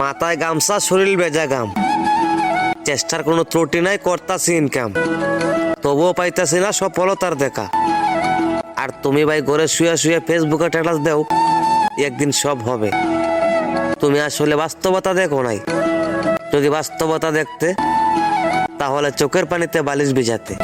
মাথায় গামছা, শরীর ভেজা গাম, চেষ্টার কোনো ত্রুটি নাই, করতাছি ইনকাম, তবুও পাইতাছি না সফলতার দেখা। আর তুমি ভাই ঘরে শুয়ে শুয়ে ফেসবুকে স্ট্যাটাস দেও, একদিন সব হবে। তুমি আসলে বাস্তবতা দেখো নাই। যদি বাস্তবতা দেখতে, তাহলে চোখের পানিতে বালিশ ভিজাতে।